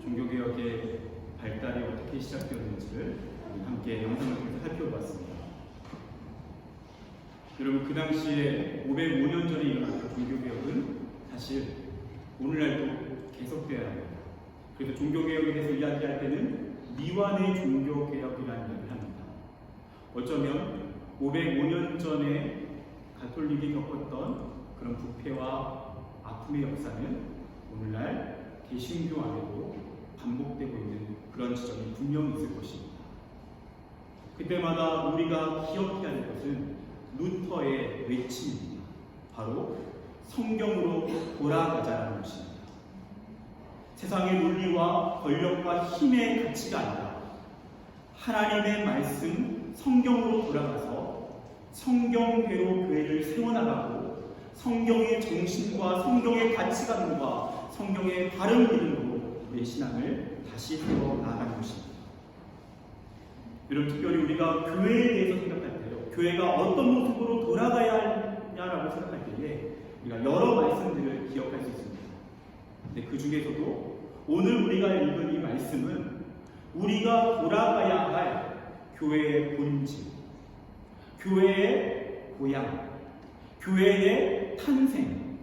종교개혁의 발달이 어떻게 시작되었는지를 함께 영상을 통해서 살펴보았습니다. 여러분, 그 당시에 505년 전에 일어났던 종교개혁은 사실 오늘날도 계속되어야 합니다. 그래서 종교개혁에 대해서 이야기할 때는 미완의 종교개혁이라는 이야기를 합니다. 어쩌면 505년 전에 가톨릭이 겪었던 그런 부패와 아픔의 역사는 오늘날 개신교 안에도 반복되고 있는 그런 지점이 분명히 있을 것입니다. 그때마다 우리가 기억해야 할 것은 루터의 외침입니다. 바로 성경으로 돌아가자라는 것입니다. 세상의 논리와 권력과 힘의 가치가 아니라 하나님의 말씀 성경으로 돌아가서 성경대로 교회를 세워나가고 성경의 정신과 성경의 가치관과 성경의 바른 믿음으로 우리의 신앙을 다시 세워나가는 것입니다. 여러분, 특별히 우리가 교회에 대해서 생각할 때요, 교회가 어떤 모습으로 돌아가야 하냐라고 생각할 때에 우리가 여러 말씀들을 기억할 수 있습니다. 근데 그 중에서도 오늘 우리가 읽은 이 말씀은 우리가 돌아가야 할 교회의 본질, 교회의 고향, 교회의 탄생,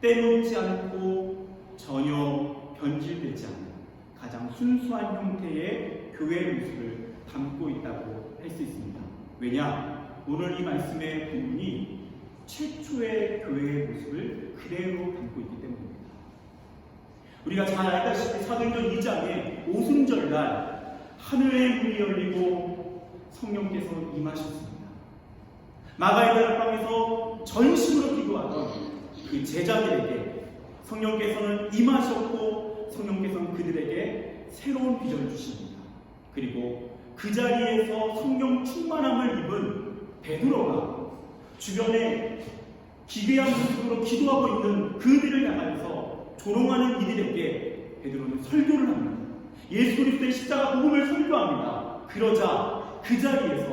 때묻지 않고 전혀 변질되지 않는 가장 순수한 형태의 교회의 모습을 담고 있다고 할 수 있습니다. 왜냐? 오늘 이 말씀의 본문이 최초의 교회의 모습을 그대로 담고 있기 때문입니다. 우리가 잘 알다시피 사도행전 2장에 오순절날 하늘의 문이 열리고 성령께서 임하셨습니다. 마가의 다락방에서 전심으로 기도하던 그 제자들에게 성령께서는 임하셨고 성령께서는 그들에게 새로운 비전을 주십니다. 그리고 그 자리에서 성령 충만함을 입은 베드로가 주변에 기괴한 모습으로 기도하고 있는 그들을 향하여서 조롱하는 이들에게 베드로는 설교를 합니다. 예수 그리스도의 십자가 복음을 설교합니다. 그러자 그 자리에서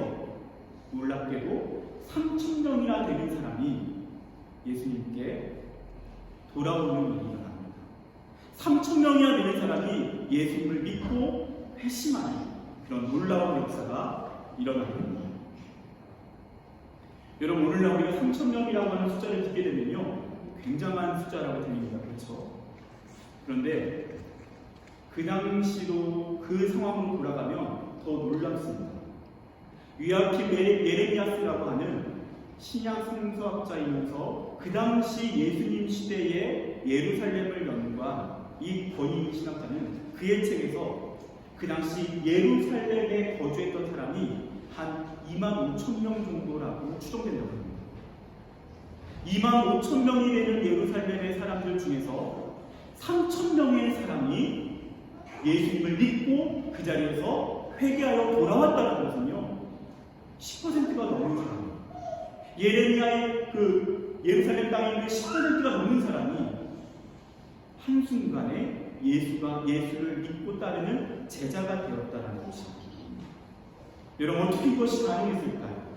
놀랍게도 3,000명이나 되는 사람이 예수님께 돌아오는 일이 일어납니다. 3,000명이나 되는 사람이 예수님을 믿고 회심하는 그런 놀라운 역사가 일어나게 됩니다. 여러분, 오늘날 우리가 3,000명이라고 하는 숫자를 듣게 되면요, 굉장한 숫자라고 들립니다. 그렇죠? 그런데 그 당시로 그 상황으로 돌아가면 더 놀랍습니다. 위아킴 예레미야스라고 하는 신약 성서학자이면서 그 당시 예수님 시대의 예루살렘을 연구한 이 권위 신학자는 그의 책에서 그 당시 예루살렘에 거주했던 사람이 한 25,000명 정도라고 추정된다고 합니다. 25,000명이 되는 예루살렘의 사람들 중에서 3,000명의 사람이 예수님을 믿고 그 자리에서 회개하여 돌아왔다는 것은요, 10%가 넘는 사람이에요. 예레미야의 그 예루살렘 땅에 있는 10%가 넘는 사람이 한순간에 예수를 믿고 따르는 제자가 되었다는 것입니다. 여러분, 어떻게 이것이 가능했을까요?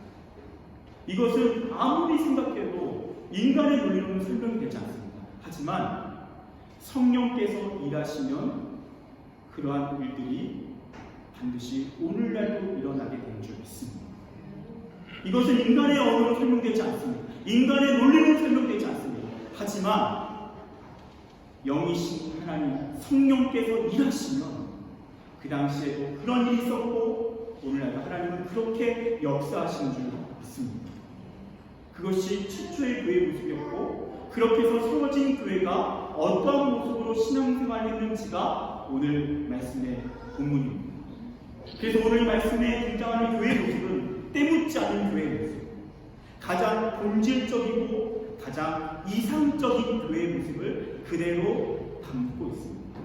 이것은 아무리 생각해도 인간의 논리로는 설명되지 않습니다. 하지만 성령께서 일하시면 그러한 일들이 반드시 오늘날도 일어나게 된 줄 믿습니다. 이것은 인간의 언어로 설명되지 않습니다. 인간의 논리로 설명되지 않습니다. 하지만 영이신 하나님 성령께서 일하시면 그 당시에도 그런 일이 있었고 오늘날도 하나님은 그렇게 역사하시는 줄 믿습니다. 그것이 최초의 교회의 모습이었고 그렇게 해서 세워진 교회가 어떠한 모습으로 신앙생활을 했는지가 오늘 말씀의 본문입니다. 그래서 오늘 말씀에 등장하는 교회의 모습은 때묻지 않은 교회의 모습, 가장 본질적이고 가장 이상적인 교회의 모습을 그대로 담고 있습니다.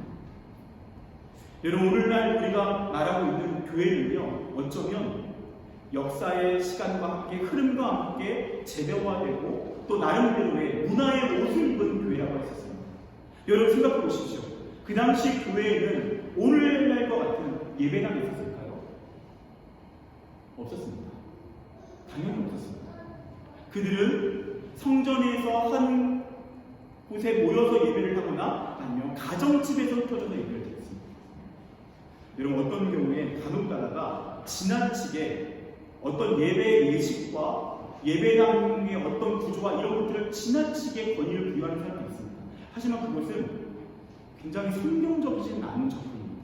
여러분, 오늘날 우리가 말하고 있는 교회는요, 어쩌면 역사의 시간과 함께 흐름과 함께 재배화되고 또 나름대로의 문화의 옷을 입은 교회라고 했었습니다. 여러분, 생각해 보십시오. 그 당시 교회에는 오늘날과 같은 예배당이 있었을까요? 없었습니다. 당연히 없었습니다. 그들은 성전에서 한 곳에 모여서 예배를 하거나 아니면 가정집에서 펴져서 예배를 드렸습니다. 여러분 어떤 경우에 간혹 가다가 지나치게 어떤 예배 예식과 예배당의 어떤 구조와 이런 것들을 지나치게 권위를 부여하는 사람이 있습니다. 하지만 그것은 굉장히 성경적이지 않은 접근입니다.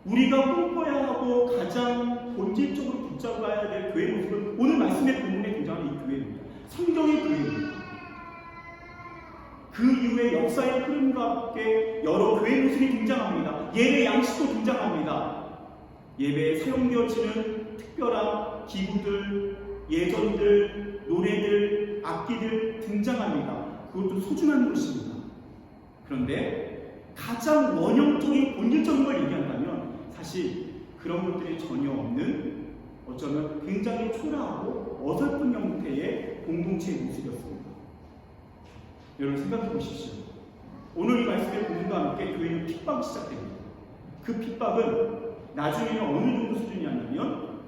우리가 꿈꿔야 하고 가장 본질적으로 붙잡아야 될 교회 모습은 오늘 말씀의 본문에 등장하는 이 교회입니다. 성경의 교회입니다. 그 이후에 역사의 흐름과 함께 여러 교회 모습이 등장합니다. 예배 양식도 등장합니다. 예배에 사용되어지는 특별한 기구들, 예전들, 노래들, 악기들 등장합니다. 그것도 소중한 것입니다. 그런데 가장 원형적인 본질적인 걸 얘기한다면 사실 그런 것들이 전혀 없는 어쩌면 굉장히 초라하고 어설픈 형태의 공동체의 모습이었습니다. 여러분 생각해 보십시오. 오늘 이 말씀의 본문과 함께 교회는 핍박이 시작됩니다. 그 핍박은 나중에는 어느 정도 수준이었냐면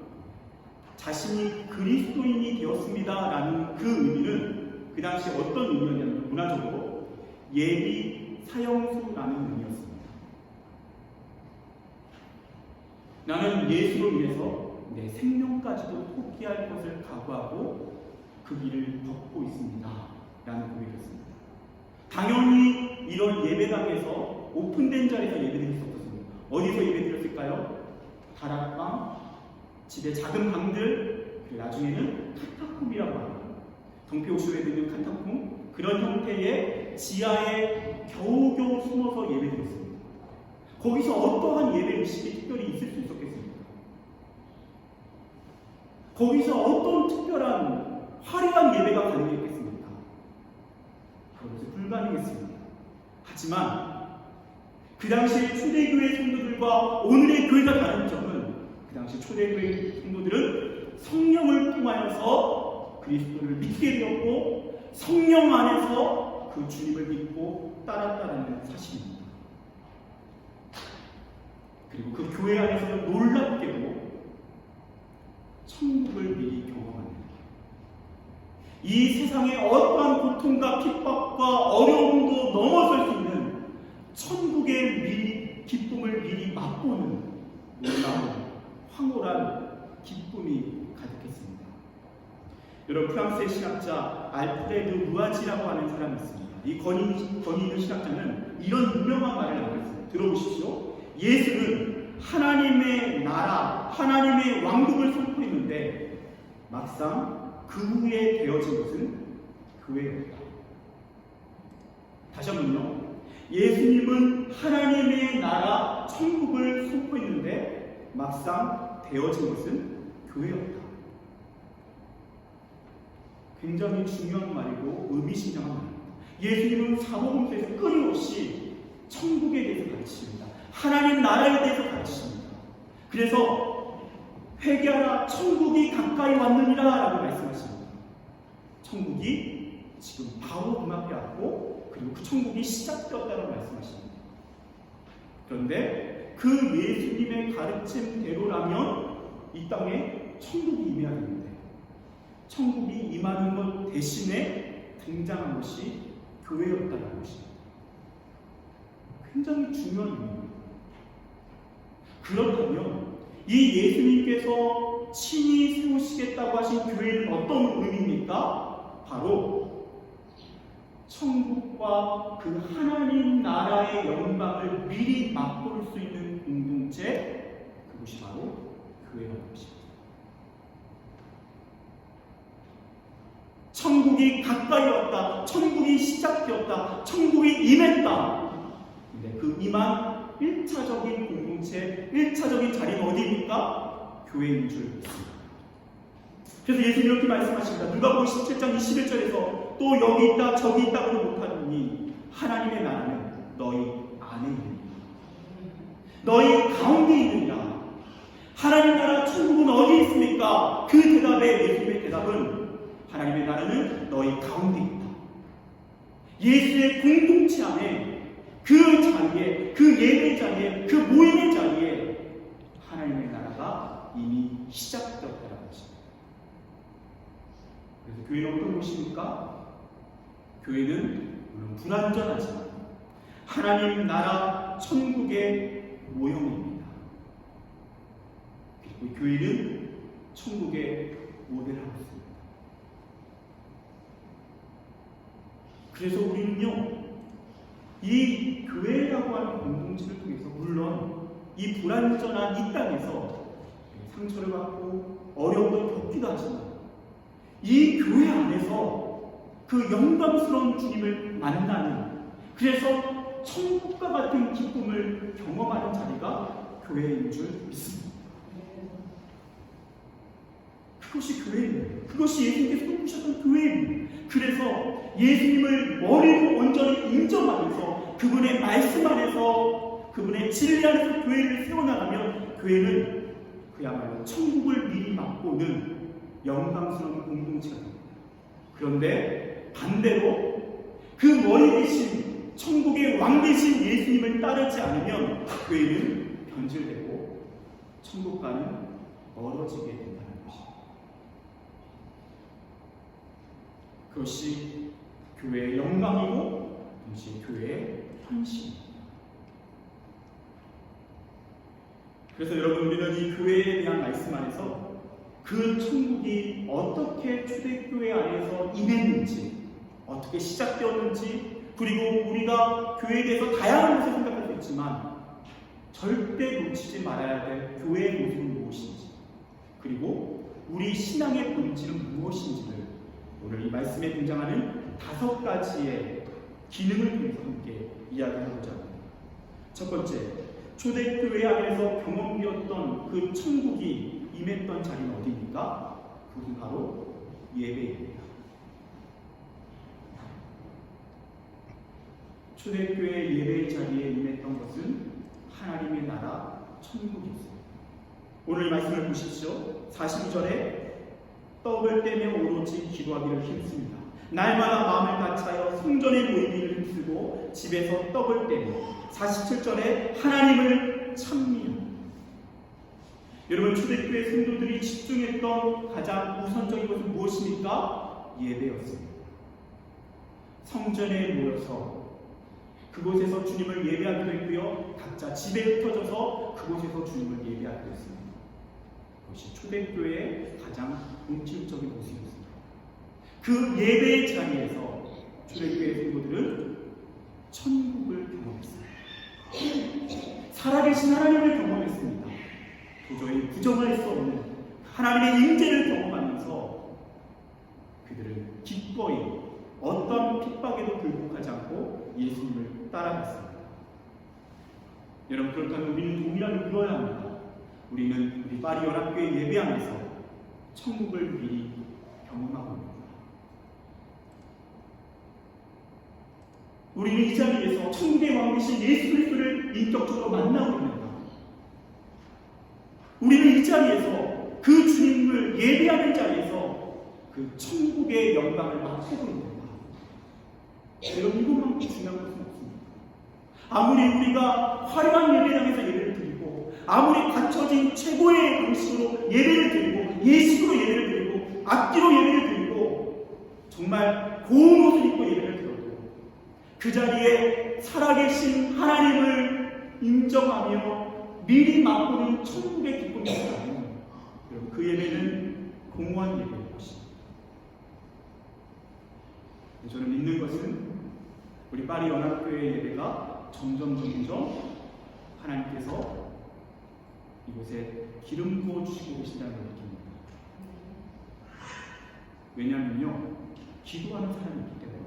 자신이 그리스도인이 되었습니다라는 그 의미는 그 당시 어떤 의미였냐면 문화적으로 예비 사형수라는 의미였습니다. 나는 예수로 인해서 내 생명까지도 포기할 것을 각오하고 그 길을 걷고 있습니다 라는 고백이었습니다. 당연히 이런 예배당에서 오픈된 자리에서 예배드릴 수 없었습니다. 어디서 예배드렸을까요? 다락방, 집의 작은 방들, 그리고 나중에는 카타콤이라고 합니다. 동표쇼에 있는 카타콤, 그런 형태의 지하에 겨우겨우 숨어서 예배드렸습니다. 거기서 어떠한 예배 의식이 특별히 있을 수 있었겠습니까? 거기서 어떤 특별한 화려한 예배가 가능했겠습니까? 그것은 불가능했습니다. 하지만 그 당시의 초대교회 성도들과 오늘의 교회가 다른 점은 그 당시 초대교회 성도들은 성령을 통하여서 그리스도를 믿게 되었고 성령 안에서 그 주님을 믿고 따랐다는 사실입니다. 그리고 그 교회 안에서는 놀랍게도 천국을 미리 경험합니다. 이 세상의 어떠한 고통과 핍박과 어려움도 넘어설 수 있는 천국의 기쁨을 미리 맛보는 놀라운 황홀한 기쁨이 가득했습니다. 여러분 프랑스의 신학자 알프레드 루아지라고 하는 사람이 있습니다. 이 권위 있는 신학자는 이런 유명한 말을 남겼어요. 들어보십시오. 예수는 하나님의 나라, 하나님의 왕국을 선포했는데 막상 그 후에 되어진 것은 교회였다. 다시 한번요. 예수님은 하나님의 나라, 천국을 선포했는데 막상 되어진 것은 교회였다. 굉장히 중요한 말이고 의미심장한 말입니다. 예수님은 사복음서에서 끊임없이 천국에 대해서 가르치십니다. 하나님 나라에 대해서 가르치십니다. 그래서 회개하라, 천국이 가까이 왔느니라 라고 말씀하십니다. 천국이 지금 바로 눈앞에 왔고 그리고 그 천국이 시작되었다고 말씀하십니다. 그런데 그 예수님의 가르침대로라면 이 땅에 천국이 임해야 되는데 천국이 임하는 것 대신에 등장한 것이 교회였다는 것입니다. 굉장히 중요한 의미입니다. 그렇다면 이 예수님께서 친히 세우시겠다고 하신 교회는 어떤 의미입니까? 바로 천국과 그 하나님 나라의 영광을 미리 맛볼 수 있는 공동체, 그것이 바로 교회라는 것입니다. 천국이 가까이 왔다, 천국이 시작되었다, 천국이 임했다. 근데 그 임한 1차적인 공동체, 1차적인 자리는 어디입니까? 교회인 줄 믿습니다. 그래서 예수님이 이렇게 말씀하십니다. 누가복음 17장 21절에서 또 여기 있다 저기 있다고도 못하느니 하나님의 나라는 너희 안에 있느니라. 너희 가운데 있느니라. 하나님 나라 천국은 어디 있습니까? 그 대답에 예수님의 대답은 하나님의 나라는 너희 가운데 있다. 예수의 공동체 안에 그 자리에, 그 예배 자리에, 그 모임의 자리에 하나님의 나라가 이미 시작되었다는 것입니다. 그래서 교회는 어떤 곳입니까? 교회는 물론 불완전하지만 하나님 나라 천국의 모형입니다. 그리고 교회는 천국의 모델하우스입니다. 그래서 우리는요, 이 교회라고 하는 공동체를 통해서 물론 이 불완전한 이 땅에서 상처를 받고 어려움을 겪기도 하지만 이 교회 안에서 그 영광스러운 주님을 만나는, 그래서 천국과 같은 기쁨을 경험하는 자리가 교회인 줄 믿습니다. 그것이 교회입니다. 그것이 예수님께서 꿈꾸셨던 교회입니다. 그래서 예수님을 머리로 온전히 인정하면서 그분의 말씀 안에서, 그분의 진리 안에서 교회를 세워나가면 교회는 그야말로 천국을 미리 맛보는 영광스러운 공동체가 됩니다. 그런데 반대로 그 머리 대신 천국의 왕 대신 예수님을 따르지 않으면 교회는 변질되고 천국과는 멀어지게 된다는 것입니다. 그것이 교회의 영광이고 동시에 교회의 현실입니다. 그래서 여러분, 우리는 이 교회에 대한 말씀 안에서 그 천국이 어떻게 초대교회 안에서 임했는지, 어떻게 시작되었는지, 그리고 우리가 교회에 대해서 다양한 것을 생각할 수 있지만 절대 놓치지 말아야 될 교회의 모습은 무엇인지, 그리고 우리 신앙의 본질은 무엇인지를 오늘 이 말씀에 등장하는 5가지의 기능을 통해서 함께 이야기해보자 합니다. 첫 번째, 초대교회 안에서 경험되었던 그 천국이 임했던 자리는 어디입니까? 그것은 바로 예배입니다. 초대교회 예배의 자리에 임했던 것은 하나님의 나라 천국이었습니다. 오늘 이 말씀을 보십시오. 42절에 떡을 떼며 오로지 기도하기를 힘씁니다. 날마다 마음을 같이하여 성전에 모이기를 힘쓰고 집에서 떡을 떼며 47절에 하나님을 찬미합니다. 여러분, 초대교회 성도들이 집중했던 가장 우선적인 것은 무엇입니까? 예배였습니다. 성전에 모여서 그곳에서 주님을 예배하기도 했고요, 각자 집에 흩어져서 그곳에서 주님을 예배하기도 했습니다. 그것이 초대교회의 가장 본질적인 모습이었습니다. 그 예배의 자리에서 초대교회 성도들은 천국을 경험했습니다. 살아계신 하나님을 경험했습니다. 도저히 부정할 수 없는 하나님의 임재를 경험하면서 그들은 기꺼이 어떤 핍박에도 굴복하지 않고 예수님을 따라갔습니다. 여러분, 그렇다면 우리는 동일하게 이뤄야 합니다. 우리는 우리 파리 연합교회 예배 안에서 천국을 미리 경험하고 있습니다. 우리는 이 자리에서 천국의 왕 되신 예수 그리스도를 인격적으로 만나고 있는가? 우리는 이 자리에서 그 주님을 예배하는 자리에서 그 천국의 영광을 맛보고 있는가? 여러분, 이것만큼 중요한 것은 없습니다. 아무리 우리가 화려한 예배당에서 예배를 드리고, 아무리 갖춰진 최고의 방식으로 예배를 드리고, 예식으로 예배를 드리고, 악기로 예배를 드리고, 정말 고운 옷을 입고 예배를 드려도 그 자리에 살아계신 하나님을 인정하며 미리 맛보는 천국의 기쁨이 있다면, 여러분, 그 예배는 공허한 예배인 것입니다. 저는 믿는 것은 우리 파리 연합교회 예배가 점점 하나님께서 이곳에 기름 부어 주시고 계신다는 걸 느낍니다. 왜냐하면요, 기도하는 사람이 있기 때문에.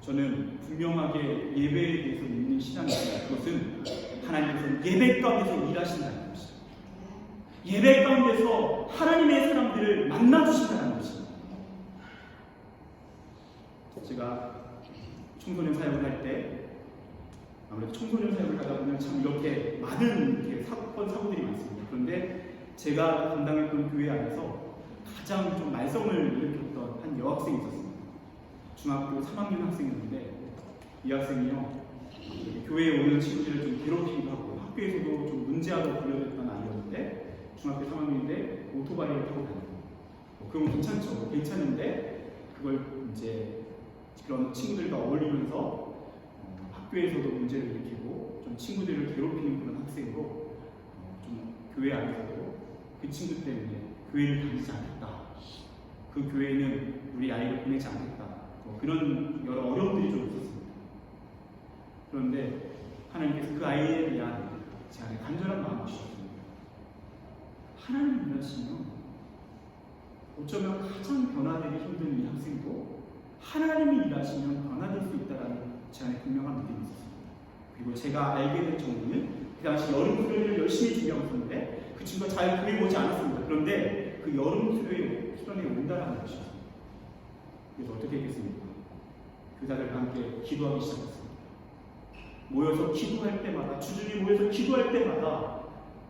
저는 분명하게 예배에 대해서 믿는 신앙입니다. 그것은 하나님께서 예배 가운데서 일하신다는 것입니다. 예배 가운데서 하나님의 사람들을 만나주신다는 것입니다. 제가 청소년 사역을 할 때, 아무래도 청소년 사역을 하다 보면 참 이렇게 많은 이렇게 사고들이 많습니다. 그런데 제가 담당했던 교회 안에서 가장 좀 말썽을 일으켰던 한 여학생이 있었습니다. 중학교 3학년 학생이었는데, 이 학생이요, 교회에 오는 친구들을 좀 괴롭히기도 하고 학교에서도 좀 문제아로 불려졌던 아이였는데, 중학교 3학년인데 오토바이를 타고 다니고, 그건 괜찮죠. 괜찮은데 그걸 이제 그런 친구들과 어울리면서 학교에서도 문제를 일으키고 친구들을 괴롭히는 그런 학생으로 좀 교회 안에서도 그 친구 때문에 교회를 다니지 않겠다. 그 교회는 우리 아이를 보내지 않겠다. 그런 여러 어려움들이 좀 있었습니다. 그런데 하나님께서 그 아이에 대한 제 안에 간절한 마음을 주셨습니다. 하나님 일하시면 어쩌면 가장 변화되기 힘든 이 학생도 하나님이 일하시면 변화될 수 있다는 제 안에 분명한 믿음이 있었습니다. 그리고 제가 알게 된 정보는 그 당시 여름 수련회를 열심히 준비하고 있었는데 그 친구가 잘 교회에 오지 않았습니다. 그런데 그 여름 수련회에 온다라는 것이었습니다. 그래서 어떻게 했겠습니까? 교사들과 함께 기도하기 시작했습니다. 모여서 기도할 때마다, 주중에 모여서 기도할 때마다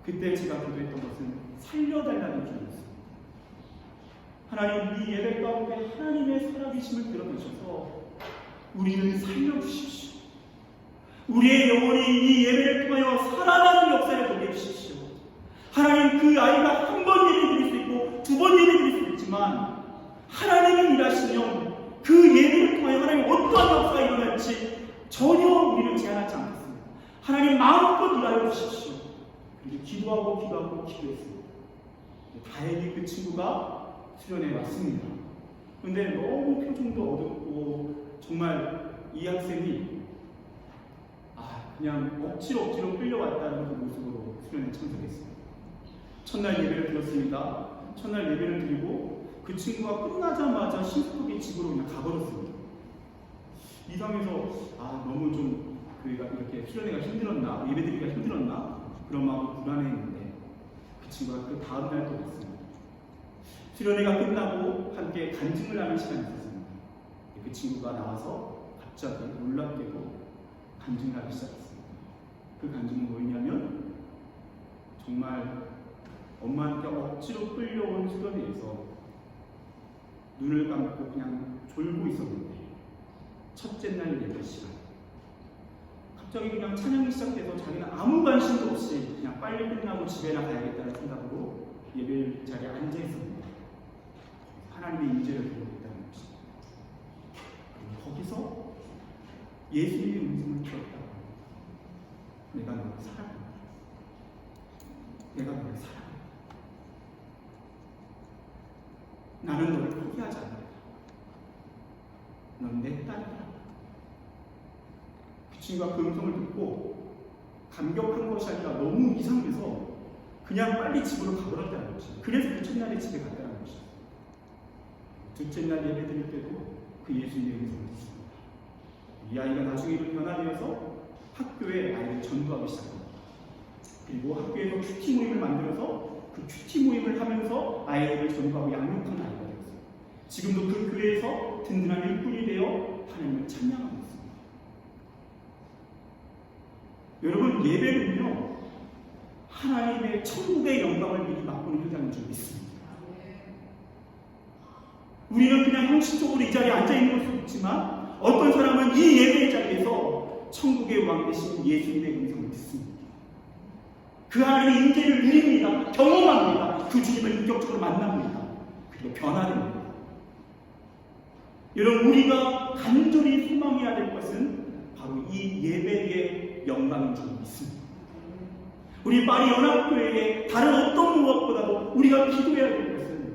그때 제가 기도했던 것은 살려달라는 기도였습니다. 하나님, 이 예배 가운데 하나님의 살아계심을 드러내셔서 우리를 살려주십시오. 우리의 영혼이 이 예배를 통하여 살아나는 역사를 보게 해주십시오. 하나님, 그 아이가 한 번 예배 드릴 수 있고 두 번 예배 드릴 수 있지만 하나님이 일하시면 그 예배를 통하여 하나님 어떠한 역사가 일어날지 전혀 우리를 제한하지 않겠습니다. 하나님 마음껏 일하여 주십시오. 그렇게 기도하고 기도했습니다. 다행히 그 친구가 수련회에 왔습니다. 그런데 너무 표정도 어둡고 정말 이 학생이 그냥 억지로 끌려왔다는 그 모습으로 수련회에 참석했습니다. 첫날 예배를 드렸습니다. 첫날 예배를 드리고 그 친구가 끝나자마자 신속하게 집으로 그냥 가버렸습니다. 이 상황에서 너무 좀 이렇게 수련회가 힘들었나, 예배드리기가 힘들었나 그런 마음이 불안해했는데 그 친구가 그 다음날 또 왔습니다. 수련회가 끝나고 함께 간증을 하는 시간이 있었습니다. 그 친구가 나와서 갑자기 놀랍게도 간증을 하기 시작했습니다. 그 간증은 뭐였냐면 정말 엄마한테 억지로 끌려온 수련회에서 눈을 감고 그냥 졸고 있었는데 첫째 날 예배 시간 갑자기 그냥 찬양이 시작돼서 자기는 아무 관심도 없이 그냥 빨리 끝나고 집에나 가야겠다는 생각으로 예배 자리에 앉아 있었습니다. 하나님의 임재를 보고 있다는 것입니다. 거기서 예수님의 음성을 들었다. 내가 너를 사랑한다. 내가 너를 사랑한다. 나는 너를 포기하지 않는다. 넌 내 딸이다. 그 친구가 그 음성을 듣고 감격한 것이 아니라 너무 이상해서 그냥 빨리 집으로 가버렸다는 것이죠. 그래서 그 첫날에 집에 갔다는 것이죠. 둘째 날 예배 드릴 때도 그 예수님의 음성을 듣습니다. 이 아이가 나중에 변화되어서 학교에 아이를 전도하기 시작합니다. 그리고 학교에서 큐티 모임을 만들어서 그 큐티 모임을 하면서 아이를 전도하고 양육하는 아이가 되었어요. 지금도 그 교회에서 든든한 일꾼이 되어 하나님을 찬양하고 있습니다. 여러분, 예배는요 하나님의 천국의 영광을 미리 맛보는 현장인 줄 믿습니다. 우리는 그냥 형식적으로 이 자리에 앉아있는 것도 있지만 어떤 사람은 이 예배의 자리에서 천국의 왕 되신 예수님의 음성을 듣습니다. 그 하나님의 임재를 누립니다. 경험합니다. 그 주님을 인격적으로 만납니다. 그리고 변화됩니다. 여러분, 우리가 간절히 소망해야 될 것은 바로 이 예배의 영광인 줄 믿습니다. 우리 파리 연합교회의 다른 어떤 무엇보다도 우리가 기도해야 될 것은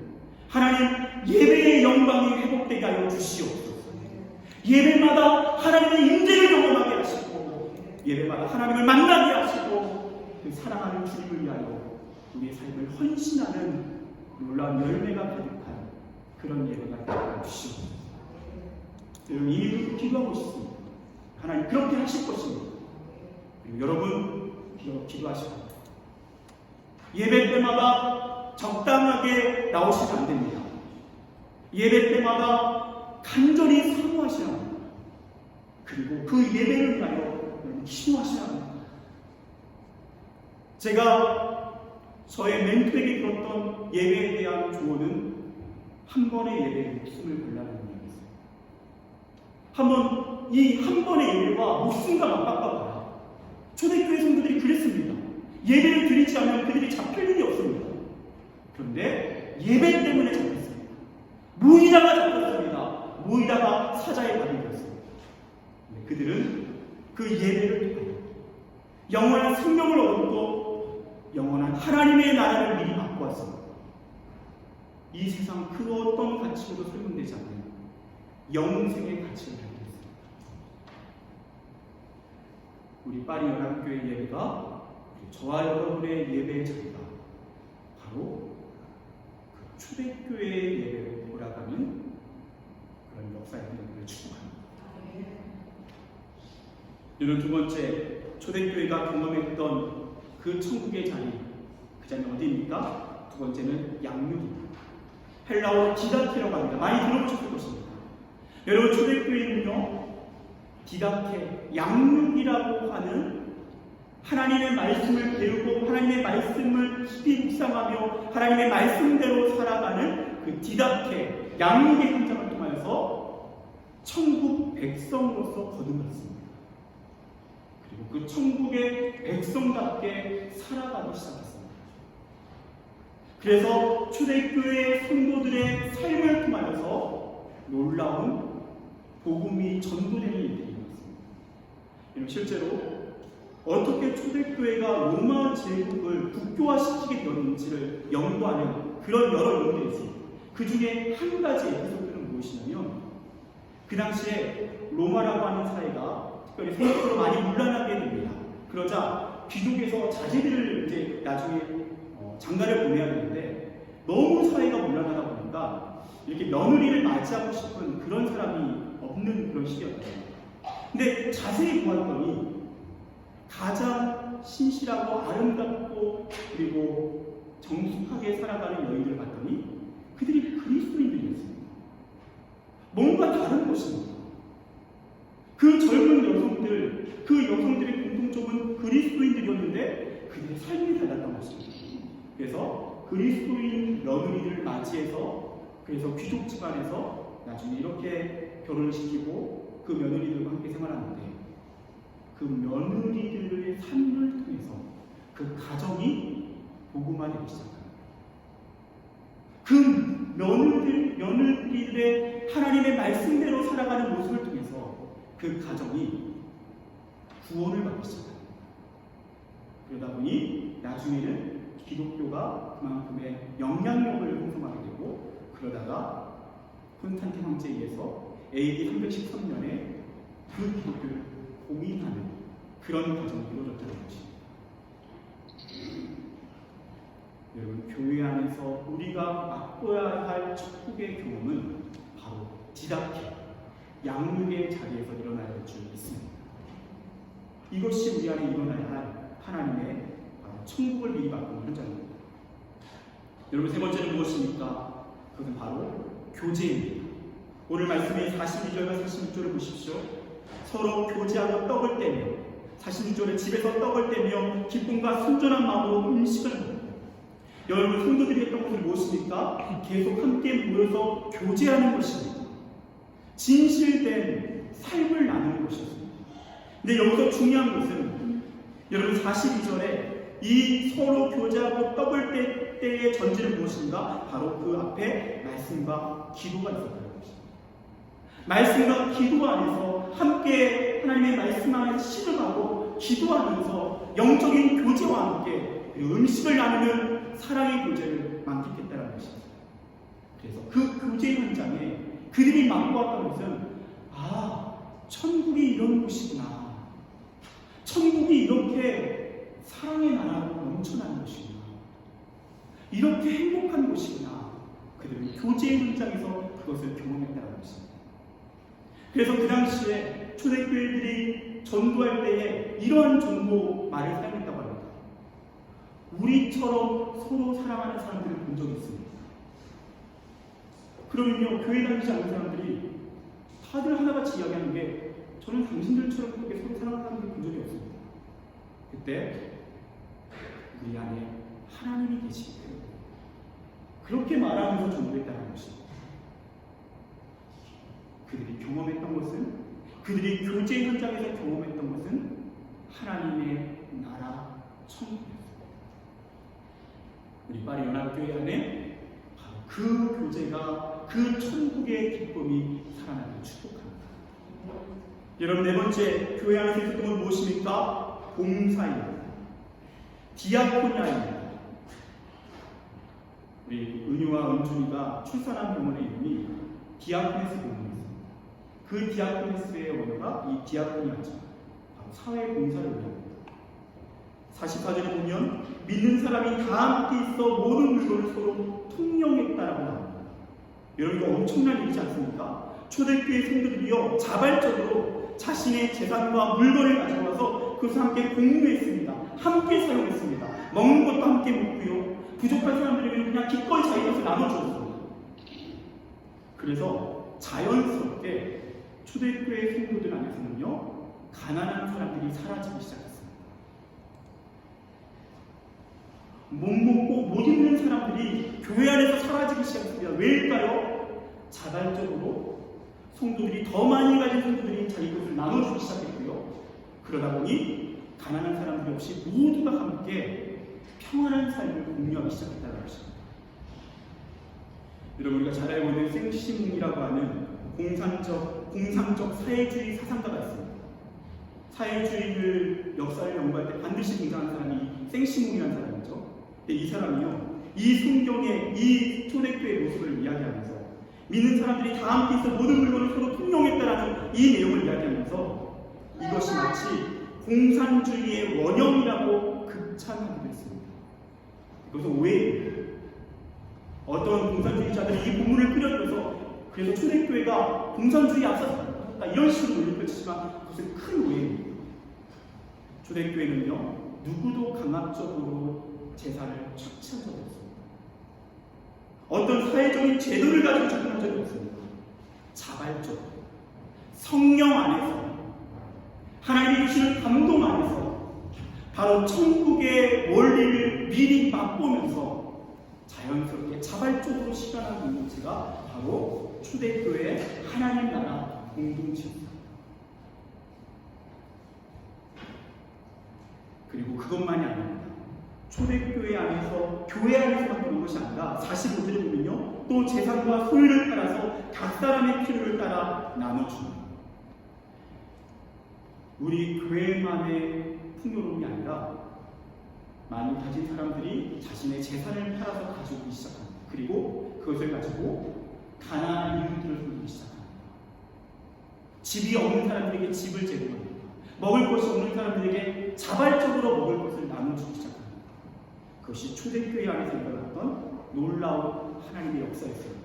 하나님 예배의 영광이 회복되게 하여 주시옵소서. 예배마다 하나님의 임재를 경험하게 하시고 예배마다 하나님을 만나게 하시고 그 사랑하는 주님을 위하여 우리의 삶을 헌신하는 놀라운 열매가 가득한 그런 예배가 되게 하여 주시옵소서. 여러분, 이 기도하고 싶습니다. 하나님 그렇게 하실 것입니다. 그리고 여러분 기도하시고 예배 때마다 적당하게 나오시면 안 됩니다. 예배 때마다 간절히 사모하셔야 합니다. 그리고 그 예배를 위하여 기도하셔야 합니다. 제가 저의 멘토에게 들었던 예배에 대한 조언은 한 번의 예배에 목숨을 걸라는 이야기였어요. 이 한 번의 예배와 목숨과 맞바꿔봐라. 초대교회 성도들이 그랬습니다. 예배를 드리지 않으면 그들이 잡힐 일이 없습니다. 그런데 예배 때문에 잡혔습니다. 모이다가 잡혔습니다. 모이다가 사자의 밥이 되었습니다. 그들은 그 예배를 통하여 영원한 생명을 얻고 영원한 하나님의 나라를 미리 받고 왔습니다. 이 세상 그 어떤 가치로도 설명되지 않는 영생의 가치를 알고 있습니다. 우리 파리 연합교회 예배가 저와 여러분의 예배의 자리가 바로 그 초대교회의 예배로 돌아가는 그런 역사의 흐름을 축복합니다. 이런 두 번째, 초대교회가 경험했던 그 천국의 자리, 그 자리는 어디입니까? 두 번째는 양육입니다. 헬라어로 디다케라고 합니다. 많이 들어보셨을 것입니다. 여러분, 초대교회는요, 디다케, 양육이라고 하는 하나님의 말씀을 배우고 하나님의 말씀을 깊이 묵상하며 하나님의 말씀대로 살아가는 그 디다케, 양육의 현장을 통하여서 천국 백성으로서 거듭났습니다. 그리고 그 천국의 백성답게 살아가기 시작했습니다. 그래서 초대교회 성도들의 삶을 통하여서 놀라운 복음이 전도되는 일들이 있습니다. 실제로 어떻게 초대교회가 로마 제국을 국교화시키게 되었는지를 연구하는 그런 여러 연구들이 있습니다. 그 중에 한 가지 에피소드는 무엇이냐면, 그 당시에 로마라고 하는 사회가 특별히 세력으로 많이 문란하게 됩니다. 그러자 귀족에서 자제들을 이제 나중에 장가를 보내야 되는데, 너무 사회가 문란하다 보니까 이렇게 며느리를 맞이하고 싶은 그런 사람이 없는 그런 시기였거든요. 근데 자세히 보았더니 가장 신실하고 아름답고 그리고 정숙하게 살아가는 여인들을 봤더니 그들이 그리스도인들이었습니다. 뭔가 다른 것입니다. 그 젊은 여성들, 그 여성들의 공통점은 그리스도인들이었는데 그들의 삶이 달랐던 것입니다. 그래서 그리스도인 며느리를 맞이해서, 그래서 귀족 집안에서 나중에 이렇게 결혼을 시키고 그 며느리들과 함께 생활하는데, 그 며느리들의 삶을 통해서 그 가정이 복음화되기 시작합니다. 그 며느리들의 하나님의 말씀대로 살아가는 모습을 통해서 그 가정이 구원을 받기 시작합니다. 그러다 보니 나중에는 기독교가 그만큼의 영향력을 형성하게 되고, 그러다가 콘스탄틴 황제에 의해서 AD 313년에 그 기독교를 공인하는 그런 과정이 이루어졌다는 것입니다. 여러분, 교회 안에서 우리가 맛보아야 할 천국의 경험은 바로 디다케, 양육의 자리에서 일어나야 할 줄 믿습니다. 이것이 우리 안에 일어나야 할 하나님의 천국을 미리 바꾸는 현장입니다. 여러분, 세 번째는 무엇입니까? 그것은 바로 교제입니다. 오늘 말씀의 42절과 46절을 보십시오. 서로 교제하고 떡을 떼며, 46절에 집에서 떡을 떼며 기쁨과 순전한 마음으로 음식을 먹고. 여러분, 성도들이 했던 것은 무엇입니까? 계속 함께 모여서 교제하는 것입니다. 진실된 삶을 나누는 것이었습니다. 근데 여기서 중요한 것은, 여러분 42절에 이 서로 교제하고 떡을 뗄 때의 전제는 무엇인가? 바로 그 앞에 말씀과 기도가 있었다는 것입니다. 말씀과 기도 안에서 함께 하나님의 말씀 안에 신음하고 기도하면서 영적인 교제와 함께 음식을 나누는 사랑의 교제를 만끽했다는 것입니다. 그래서 그 교제 현장에 그들이 맛보았던 것은, 천국이 이런 곳이구나. 천국이 이렇게 사랑의 나라로 넘쳐나는 것이구나. 이렇게 행복한 곳이구나. 그들은 교제의 현장에서 그것을 경험했다는 것입니다. 그래서 그 당시에 초대교회들이 전도할 때에 이러한 종고 말을 사용했다고 합니다. 우리처럼 서로 사랑하는 사람들을 본 적이 있습니다. 그러면요, 교회 다니지 않는 사람들이 다들 하나같이 이야기하는 게, 저는 당신들처럼 그렇게 서로 사랑하는 사람들을 본 적이 없습니다. 그때 우리 안에 하나님이 계시기 때문에 그렇게 말하면서 전도했다는 것입니다. 그들이 경험했던 것은, 그들이 교제 현장에서 경험했던 것은 하나님의 나라 천국이었습니다. 우리 파리 연합교회 안에 바로 그 교제가, 그 천국의 기쁨이 살아나길 축복합니다. 여러분, 네 번째, 교회 안에서 있었던 건 무엇입니까? 봉사입니다. 디아코니아입니다. 우리 은유와 은준이가 출산한 병원의 이름이 디아코니스 병원이었습니다. 그 디아코니스의 원어가 이 디아코니아죠. 바로 사회 봉사를 의미합니다. 44절에 보면 믿는 사람이 다 함께 있어 모든 물건을 서로 통용했다라고 나옵니다. 여러분 이거 엄청난 일이지 않습니까? 초대교회 성도들이요 자발적으로 자신의 재산과 물건을 가져와서 그것을 함께 공유했습니다. 함께 사용했습니다. 먹는 것도 함께 먹고요. 부족한 사람들에게 그냥 기꺼이 자기 것을 나눠주었습니다. 그래서 자연스럽게 초대교회 성도들 안에서는요 가난한 사람들이 사라지기 시작했습니다. 못 먹고 못 입는 사람들이 교회 안에서 사라지기 시작했습니다. 왜일까요? 자발적으로 성도들이 더 많이 가진 성도들이 자기 것을 나눠주기 시작했고요. 그러다 보니 가난한 사람들이 없이 모두가 함께 평안한 삶을 공유하기 시작했다는 것입니다. 여러분 우리가 잘 알고 있는 생시몽이라고 하는 공상적 사회주의 사상가가 있습니다. 사회주의를 역사를 연구할 때 반드시 등장하는 사람이 생시몽이라는 사람이죠. 이 사람이요 이 성경의 이 초대교회의 모습을 이야기하면서 믿는 사람들이 다 함께 있어 모든 물건을 서로 통용했다라는 이 내용을 이야기하면서 이것이 마치 공산주의의 원형이라고 극찬하기도 했습니다. 이것은 오해입니다. 어떤 공산주의자들이 이 본문을 끌어들여서 그래서 초대교회가 공산주의 앞서다 이런 식으로 논리를 펼치지만 그것은 큰 오해입니다. 초대교회는요 누구도 강압적으로 제사를 착취한 적이 없습니다. 어떤 사회적인 제도를 가지고 접근한 적이 없습니다. 자발적으로 성령 안에서 하나님이 주시는 감동 안에서 바로 천국의 원리를 미리 맛보면서 자연스럽게 자발적으로 실현한 공동체가 바로 초대교회의 하나님 나라 공동체입니다. 그리고 그것만이 아닙니다. 초대교회 안에서 교회 안에서만 그런 것이 아니라 45절에 보면요 또 재산과 소유를 따라서 각 사람의 필요를 따라 나눠줍니다. 우리 교회만의 풍요로움이 아니라 많이 가진 사람들이 자신의 재산을 팔아서 가지고 시작합니다. 그리고 그것을 가지고 가난한 이웃들을 돕기 시작합니다. 집이 없는 사람들에게 집을 제공합니다. 먹을 것이 없는 사람들에게 자발적으로 먹을 것을 나눠주기 시작합니다. 그것이 초대교회 안에서 일어났던 놀라운 하나님의 역사였습니다.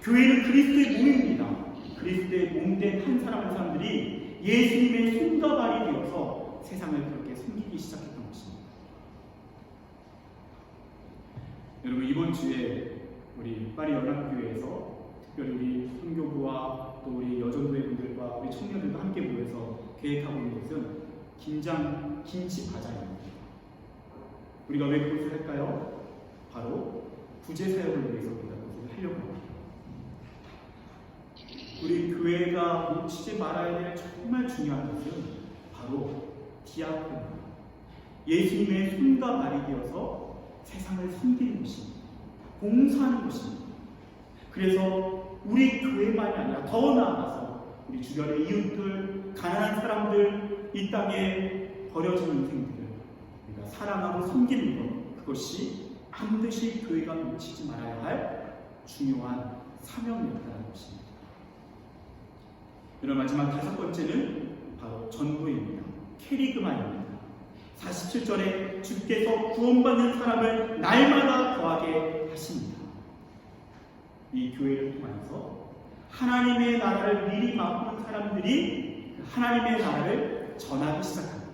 교회는 그리스도의 몸입니다. 그리스도의 몸된 한 사람 한 사람들이 예수님의 손과 발이 되어서 세상을 그렇게 섬기기 시작했던 것입니다. 여러분 이번 주에 우리 파리 연합교회에서 특별히 우리 선교부와 또 우리 여전도회 분들과 우리 청년들과 함께 모여서 계획하고 있는 것은 김치 바자입니다. 우리가 왜 그것을 할까요? 바로 구제사역을 위해서 우리가 그것을 하려고 합니다. 우리 교회가 놓치지 말아야 될 정말 중요한 것은 바로 디아코니입니다. 예수님의 손과 발이 되어서 세상을 섬기는 것입니다. 봉사하는 것입니다. 그래서 우리 교회만이 아니라 더 나아가서 우리 주변의 이웃들, 가난한 사람들, 이 땅에 버려진 인생들 우리가 사랑하고 섬기는 것, 그것이 반드시 교회가 놓치지 말아야 할 중요한 사명이었다는 것입니다. 여러분 마지막 다섯 번째는 바로 전도입니다. 캐리그마입니다. 47절에 주께서 구원받는 사람을 날마다 더하게 하십니다. 이 교회를 통해서 하나님의 나라를 미리 맛보는 사람들이 하나님의 나라를 전하기 시작합니다.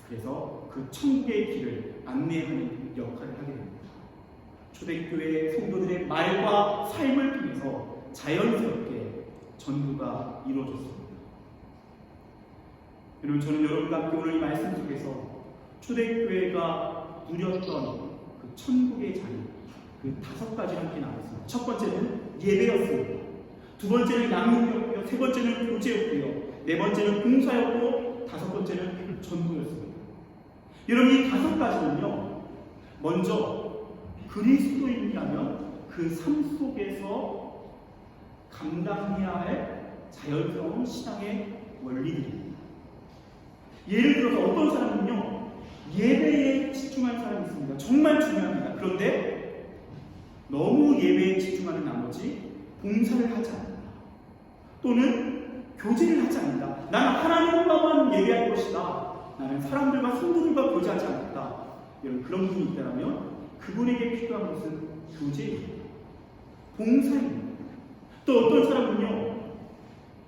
그래서 그 천국의 길을 안내하는 역할을 하게 됩니다. 초대교회 성도들의 말과 삶을 통해서 자연스럽게 전도가 이루어졌습니다. 여러분 저는 여러분과 함께 오늘 이 말씀 속에서 초대교회가 누렸던 그 천국의 자리 그 다섯 가지를 함께 나눴습니다. 첫 번째는 예배였습니다. 두 번째는 양육이었고요. 세 번째는 교제였고요. 네 번째는 봉사였고 다섯 번째는 전도였습니다. 여러분 이 다섯 가지는요. 먼저 그리스도인이라면 그 삶 속에서 감당해야 할 자연스러운 신앙의 원리들입니다. 예를 들어서 어떤 사람은요, 예배에 집중한 사람이 있습니다. 정말 중요합니다. 그런데 너무 예배에 집중하는 나머지 봉사를 하지 않는다. 또는 교제를 하지 않는다. 나는 하나님과만 예배할 것이다. 나는 사람들과 성도들과 교제하지 않겠다. 이런 그런 분이 있다면 그분에게 필요한 것은 교제입니다. 봉사입니다. 또 어떤 사람은요,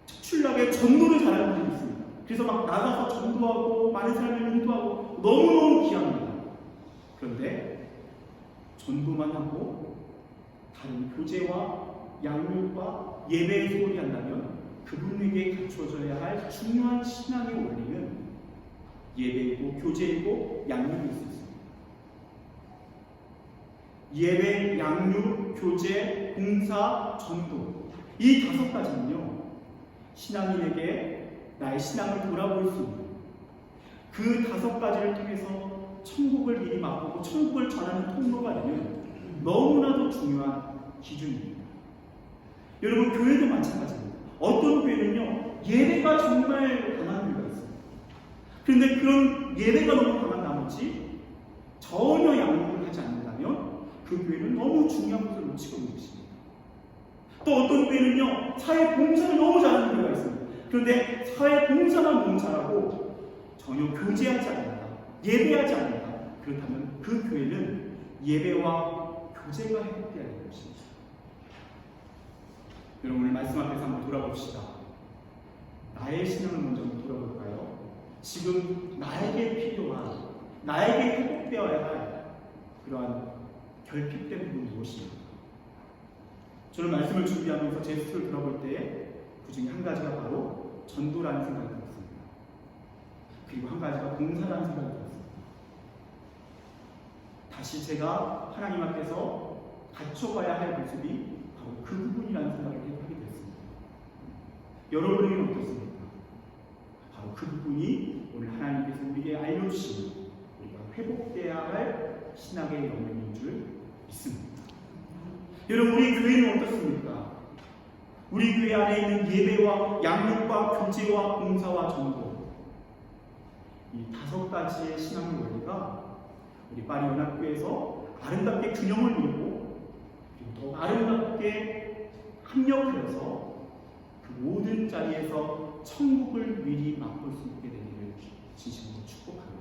특출나게 전도를 잘하는 분이 있습니다. 그래서 막 나가서 전도하고 많은 사람을 인도하고 너무너무 귀합니다. 그런데 전도만 하고 다른 교제와 양육과 예배에 소홀히 한다면 그분에게 갖춰져야 할 중요한 신앙의 원리는 예배이고 교제이고 양육일 수 있습니다. 예배, 양육, 교제, 봉사, 전도, 이 5가지는요, 신앙인에게 나의 신앙을 돌아볼 수 있는, 그 5가지를 통해서 천국을 미리 맛보고 천국을 전하는 통로가 되는 너무나도 중요한 기준입니다. 여러분, 교회도 마찬가지입니다. 어떤 교회는요, 예배가 정말 강한 교회가 있습니다. 그런데 그런 예배가 너무 강한 나머지 전혀 양육을 하지 않는다면 그 교회는 너무 중요한 것을 놓치고 있는 것입니다. 또 어떤 교회는요, 사회 봉사를 너무 잘하는 교회가 있습니다. 그런데 사회 봉사만 너무 잘하고 전혀 교제하지 않는다, 예배하지 않는다. 그렇다면 그 교회는 예배와 교제가 회복되어야 되는 것입니다. 여러분, 오늘 말씀 앞에서 한번 돌아봅시다. 나의 신앙을 먼저 한번 돌아볼까요? 지금 나에게 필요한, 나에게 회복되어야 할 그러한 결핍된 부분이 무엇입니까? 저는 말씀을 준비하면서 제 스스로를 돌아볼 때에 그 중에 한 가지가 바로 전도라는 생각이 들었습니다. 그리고 한 가지가 봉사라는 생각이 들었습니다. 다시 제가 하나님 앞에서 갖춰가야 할 모습이 바로 그 부분이라는 생각을 하게 됐습니다. 여러분에게는 어떻습니까? 바로 그 부분이 오늘 하나님께서 우리에게 알려주신 우리가 회복되어야 할 신학의 영역인 줄 믿습니다. 여러분, 우리 교회는 어떻습니까? 우리 교회 안에 있는 예배와 양육과 교제와 봉사와 전도, 이 5가지의 신앙의 원리가 우리 파리 연합교회에서 아름답게 균형을 이루고 그리고 더 아름답게 합력하여서 그 모든 자리에서 천국을 미리 맛볼 수 있게 되기를 진심으로 축복합니다.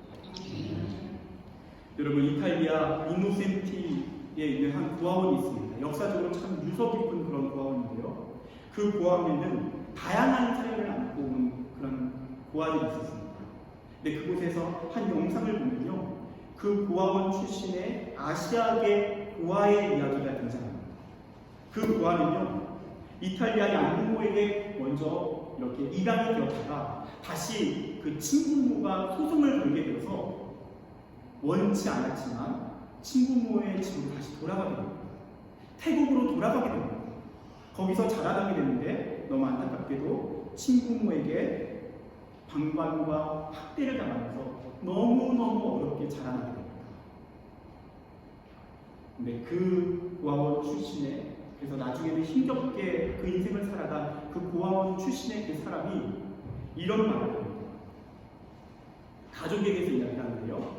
여러분, 이탈리아 이노센티에 있는 한 고아원이 있습니다. 역사적으로 참 유서 깊은 그런 고아원인데요. 그 고아원에는 다양한 사례를 안고 온 그런 고아들이 있었습니다. 근데 그곳에서 한 영상을 보면요, 그 고아원 출신의 아시아계 고아의 이야기가 등장합니다. 그 고아는요, 이탈리아 양부모에게 먼저 이렇게 이당이 되었다가 다시 그 친부모가 소송을 걸게 되어서 원치 않았지만 친부모의 집으로 다시 돌아가게 됩니다. 태국으로 돌아가게 됩니다. 거기서 자라나게 되는데 너무 안타깝게도 친부모에게 방관과 학대를 당하면서 너무너무 어렵게 자라나게 됩니다. 근데 그 고아원 출신의, 그래서 나중에는 힘겹게 그 인생을 살아간 그 고아원 출신의 그 사람이 이런 말을 합니다. 가족에 대해서 이야기하는데요,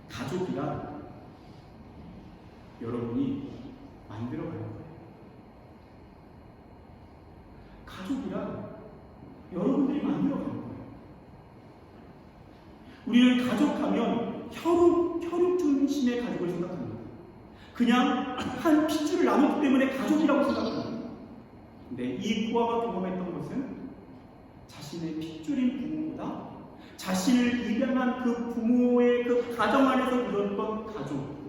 가족이란 여러분이 만들어가는 거예요. 가족이란 여러분들이 만들어가는 거예요. 우리는 가족하면 혈육 중심의 가족을 생각합니다. 그냥 한 핏줄을 나눴기 때문에 가족이라고 생각합니다. 근데 이 고아가 경험했던 것은 자신의 핏줄인 부모보다 자신을 입양한 그 부모의 그 가정 안에서 누렸던 가족,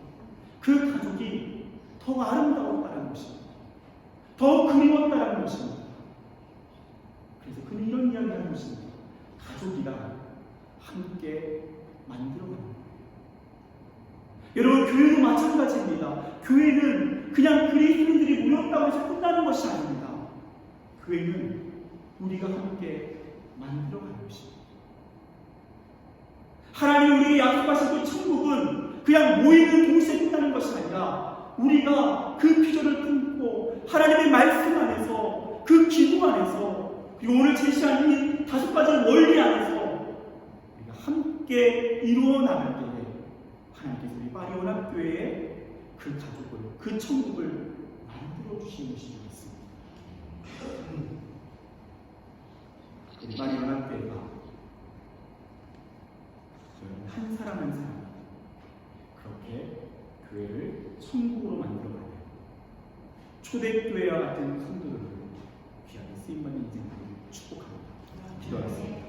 그 가족이 더 아름다웠다는 것입니다. 더 그리웠다는 것입니다. 그래서 그는 이런 이야기를 하는 것입니다. 가족이란 함께 만들어가는 거예요. 여러분, 교회도 마찬가지입니다. 교회는 그냥 그리스도인들이 모였다고 해서 끝나는 것이 아닙니다. 교회는 우리가 함께 만들어가는 것입니다. 하나님 우리에게 약속하신 그 천국은 그냥 모이는 동시에 끝나는 것이 아니라 우리가 그 비전을 품고 하나님의 말씀 안에서, 그 기도 안에서, 그리고 오늘 제시한 이 5가지 원리 안에서 우리가 함께 이루어 나갈 때에 하나님께서 우리 마리오나교회에 그 가족을, 그 천국을 만들어 주시는 것인 줄 믿습니다. 우리 마리오나교회가 한 사람 한 사람 그렇게 교회를 천국으로 만들어가는 초대교회와 같은 성도들을 귀하게 쓰임받는 인생들을 축복합니다. 기도하겠습니다.